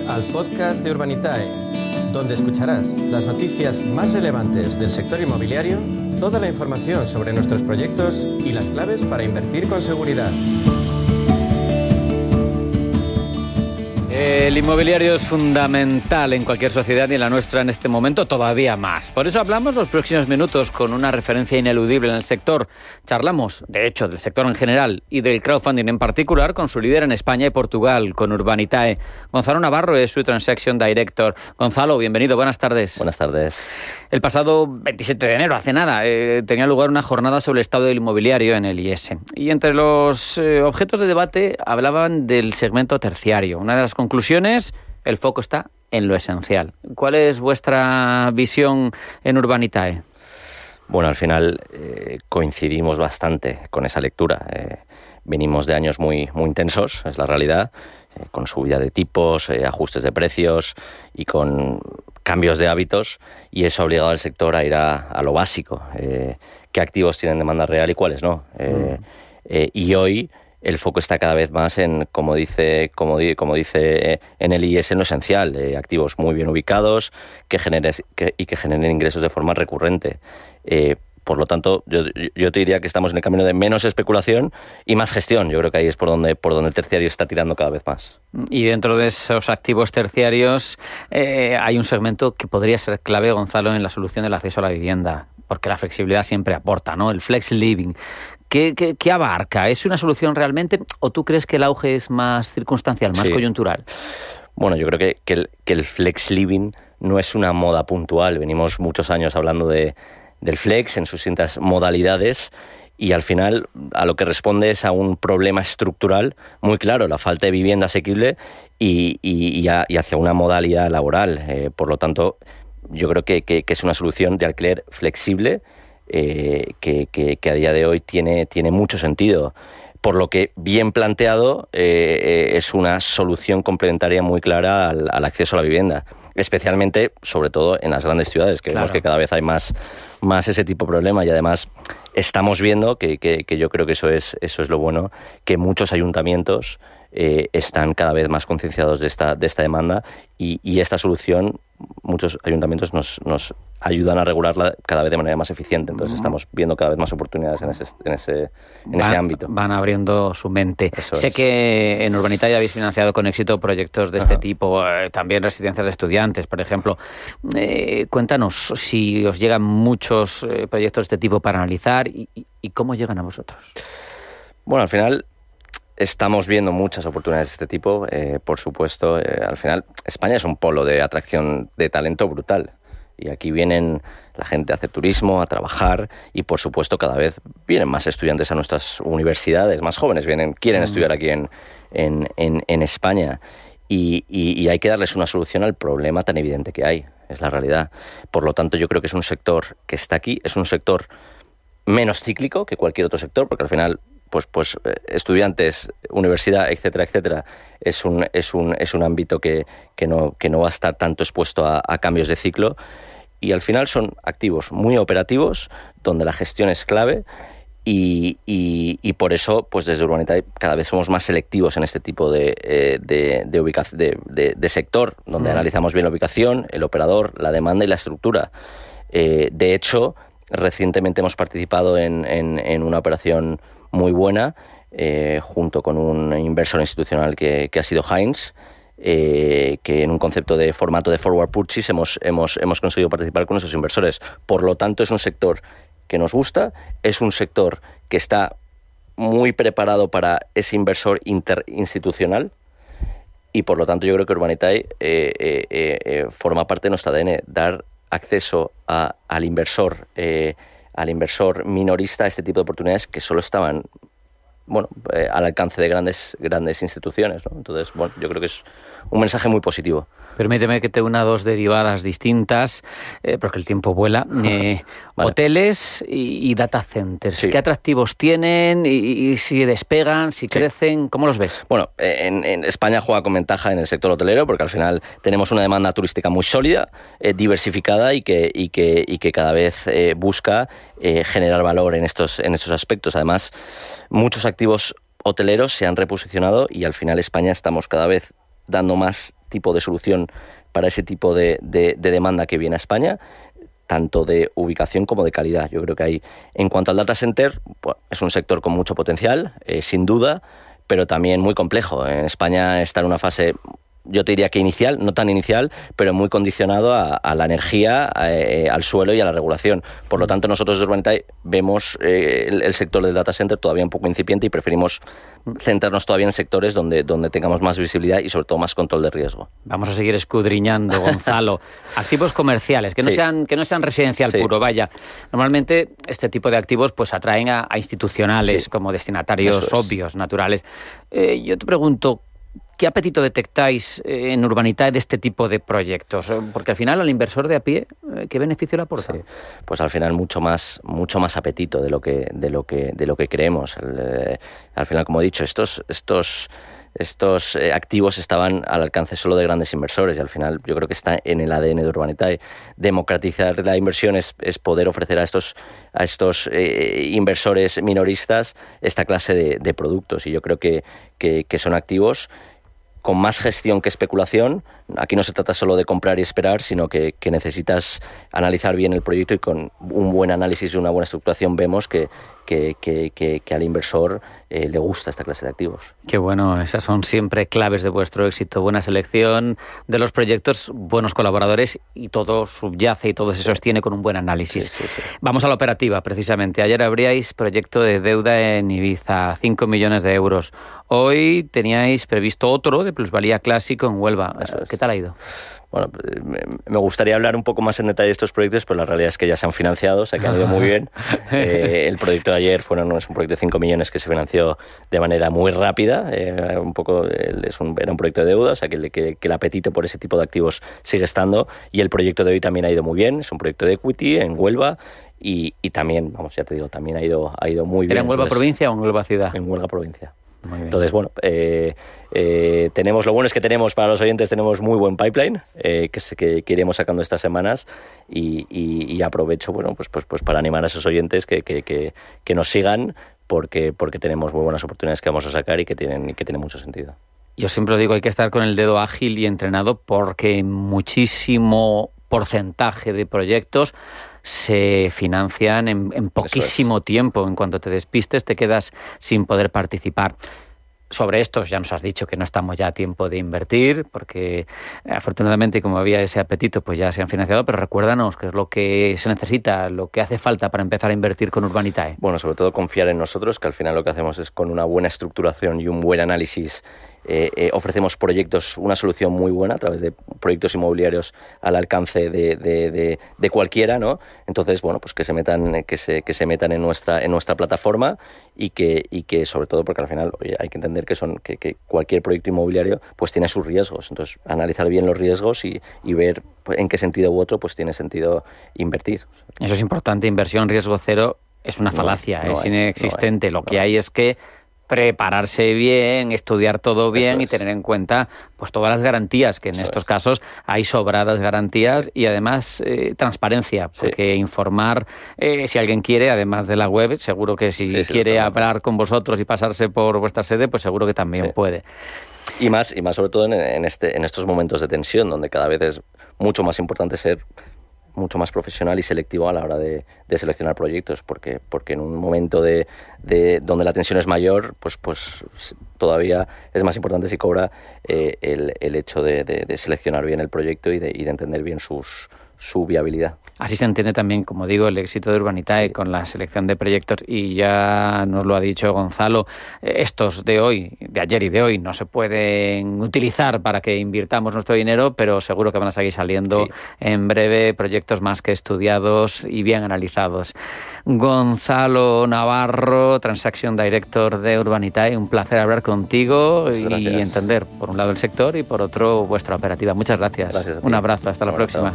al podcast de Urbanitae, donde escucharás las noticias más relevantes del sector inmobiliario, toda la información sobre nuestros proyectos y las claves para invertir con seguridad. El inmobiliario es fundamental en cualquier sociedad y en la nuestra en este momento todavía más. Por eso hablamos los próximos minutos con una referencia ineludible en el sector. Charlamos, de hecho, del sector en general y del crowdfunding en particular con su líder en España y Portugal, con Urbanitae. Gonzalo Navarro es su Transaction Director. Gonzalo, bienvenido, buenas tardes. Buenas tardes. El pasado 27 de enero, hace nada, tenía lugar una jornada sobre el estado del inmobiliario en el IES. Y entre los objetos de debate hablaban del segmento terciario. Una de las conclusiones, el foco está en lo esencial. ¿Cuál es vuestra visión en Urbanitae? Bueno, al final coincidimos bastante con esa lectura. Venimos de años muy intensos, es la realidad, con subida de tipos, ajustes de precios y con cambios de hábitos, y eso ha obligado al sector a ir a lo básico. ¿Qué activos tienen demanda real y cuáles no? Y hoy el foco está cada vez más en, como dice en el IES, en lo esencial, activos muy bien ubicados que generen ingresos de forma recurrente. Por lo tanto, yo te diría que estamos en el camino de menos especulación y más gestión. Yo creo que ahí es por donde el terciario está tirando cada vez más. Y dentro de esos activos terciarios hay un segmento que podría ser clave, Gonzalo, en la solución del acceso a la vivienda, porque la flexibilidad siempre aporta, ¿no? El flex living. ¿Qué abarca? ¿Es una solución realmente o tú crees que el auge es más circunstancial, más coyuntural? Bueno, yo creo que el flex living no es una moda puntual. Venimos muchos años hablando del flex en sus distintas modalidades y al final a lo que responde es a un problema estructural muy claro, la falta de vivienda asequible y hacia una modalidad laboral. Por lo tanto, yo creo que es una solución de alquiler flexible que a día de hoy tiene mucho sentido. Por lo que, bien planteado, es una solución complementaria muy clara al acceso a la vivienda, especialmente, sobre todo, en las grandes ciudades, que vemos que cada vez hay más ese tipo de problema, y además estamos viendo que yo creo que eso es lo bueno, que muchos ayuntamientos están cada vez más concienciados de esta demanda y esta solución, muchos ayuntamientos nos ayudan a regularla cada vez de manera más eficiente. Entonces estamos viendo cada vez más oportunidades en ese ámbito. Van abriendo su mente. Sé que en Urbanitae habéis financiado con éxito proyectos de este tipo, también residencias de estudiantes, por ejemplo. Cuéntanos si os llegan muchos proyectos de este tipo para analizar y cómo llegan a vosotros. Bueno, al final estamos viendo muchas oportunidades de este tipo. Por supuesto, al final España es un polo de atracción de talento brutal. Y aquí vienen la gente a hacer turismo, a trabajar, y por supuesto cada vez vienen más estudiantes a nuestras universidades, más jóvenes quieren estudiar aquí en España. Y hay que darles una solución al problema tan evidente que hay, es la realidad. Por lo tanto, yo creo que es un sector que está aquí, es un sector menos cíclico que cualquier otro sector, porque al final pues estudiantes, universidad, etcétera, es un ámbito que no va a estar tanto expuesto a cambios de ciclo, y al final son activos muy operativos donde la gestión es clave y por eso pues desde Urbanitae cada vez somos más selectivos en este tipo de sector, donde analizamos bien la ubicación, el operador, la demanda y la estructura. De hecho, recientemente hemos participado en una operación muy buena, junto con un inversor institucional que ha sido Hines, que en un concepto de formato de forward purchase hemos conseguido participar con esos inversores. Por lo tanto, es un sector que nos gusta, es un sector que está muy preparado para ese inversor interinstitucional, y por lo tanto yo creo que Urbanitae forma parte de nuestro ADN, dar acceso al inversor minorista a este tipo de oportunidades que solo estaban al alcance de grandes instituciones, ¿no? Entonces, yo creo que es un mensaje muy positivo. Permíteme que te una dos derivadas distintas, porque el tiempo vuela. Vale. Hoteles y data centers. Sí. ¿Qué atractivos tienen? Y si despegan, si crecen, ¿cómo los ves? Bueno, en España juega con ventaja en el sector hotelero, porque al final tenemos una demanda turística muy sólida, diversificada y que cada vez busca generar valor en estos aspectos. Además, muchos activos hoteleros se han reposicionado y al final España estamos cada vez dando más tipo de solución para ese tipo de demanda que viene a España, tanto de ubicación como de calidad. Yo creo que hay, en cuanto al data center, pues, es un sector con mucho potencial, sin duda, pero también muy complejo. En España está en una fase, yo te diría que inicial, no tan inicial, pero muy condicionado a la energía, al suelo y a la regulación. Por lo tanto, nosotros desde Urbanitae vemos el sector del data center todavía un poco incipiente y preferimos centrarnos todavía en sectores donde tengamos más visibilidad y sobre todo más control de riesgo. Vamos a seguir escudriñando, Gonzalo. Activos comerciales, que no sean residencial puro, vaya. Normalmente este tipo de activos pues atraen a institucionales como destinatarios obvios, naturales. Yo te pregunto, ¿qué apetito detectáis en Urbanitae de este tipo de proyectos? Porque al final al inversor de a pie, ¿qué beneficio le aporta? Sí, pues al final mucho más apetito de lo que creemos. Al final, como he dicho, estos activos estaban al alcance solo de grandes inversores y al final yo creo que está en el ADN de Urbanitae. Democratizar la inversión es poder ofrecer a estos inversores minoristas esta clase de productos, y yo creo que son activos con más gestión que especulación. Aquí no se trata solo de comprar y esperar, sino que necesitas analizar bien el proyecto, y con un buen análisis y una buena estructuración vemos que al inversor le gusta esta clase de activos. Qué bueno, esas son siempre claves de vuestro éxito. Buena selección de los proyectos, buenos colaboradores, y todo subyace y todo se sostiene con un buen análisis. Sí. Vamos a la operativa, precisamente. Ayer abríais proyecto de deuda en Ibiza, 5 millones de euros. Hoy teníais previsto otro de plusvalía clásico en Huelva. ¿Qué tal ha ido? Bueno, me gustaría hablar un poco más en detalle de estos proyectos, pero la realidad es que ya se han financiado, se han ido muy bien. El proyecto de ayer es un proyecto de 5 millones que se financió de manera muy rápida. Era un proyecto de deuda, o sea que el apetito por ese tipo de activos sigue estando. Y el proyecto de hoy también ha ido muy bien, es un proyecto de equity en Huelva. Y también, ya te digo, también ha ido muy bien. ¿Era en Huelva provincia o en Huelva ciudad? En Huelva provincia. Entonces, bueno, tenemos, lo bueno es que tenemos, para los oyentes, tenemos muy buen pipeline que iremos sacando estas semanas, y aprovecho, bueno, pues para animar a esos oyentes que nos sigan, porque tenemos muy buenas oportunidades que vamos a sacar y que tienen mucho sentido. Yo siempre digo, hay que estar con el dedo ágil y entrenado, porque muchísimo porcentaje de proyectos se financian en poquísimo tiempo. En cuanto te despistes, te quedas sin poder participar. Sobre estos ya nos has dicho que no estamos ya a tiempo de invertir, porque afortunadamente, como había ese apetito, pues ya se han financiado, pero recuérdanos qué es lo que se necesita, lo que hace falta para empezar a invertir con Urbanitae. Bueno, sobre todo confiar en nosotros, que al final lo que hacemos es, con una buena estructuración y un buen análisis, ofrecemos proyectos, una solución muy buena a través de proyectos inmobiliarios al alcance de cualquiera, ¿no? Entonces, bueno, pues que se metan en nuestra plataforma, y que sobre todo, porque al final hay que entender que cualquier proyecto inmobiliario pues tiene sus riesgos. Entonces, analizar bien los riesgos y ver en qué sentido u otro pues tiene sentido invertir. Eso es importante. Inversión riesgo cero es una falacia, es inexistente. Lo que hay es que prepararse bien, estudiar todo bien y tener en cuenta pues todas las garantías, que en estos casos hay sobradas garantías, y además transparencia, porque informar, si alguien quiere, además de la web, seguro que si quiere hablar con vosotros y pasarse por vuestra sede, pues seguro que también puede. Y más sobre todo en estos momentos de tensión, donde cada vez es mucho más importante ser mucho más profesional y selectivo a la hora de seleccionar proyectos, porque en un momento de donde la tensión es mayor, pues todavía es más importante si cobra el hecho de seleccionar bien el proyecto y de entender bien su viabilidad. Así se entiende también, como digo, el éxito de Urbanitae con la selección de proyectos, y ya nos lo ha dicho Gonzalo, estos de hoy, de ayer y de hoy, no se pueden utilizar para que invirtamos nuestro dinero, pero seguro que van a seguir saliendo en breve proyectos más que estudiados y bien analizados. Gonzalo Navarro, Transaction Director de Urbanitae, un placer hablar contigo y entender, por un lado, el sector y por otro, vuestra operativa. Muchas gracias. Gracias a ti. Un abrazo, hasta la próxima.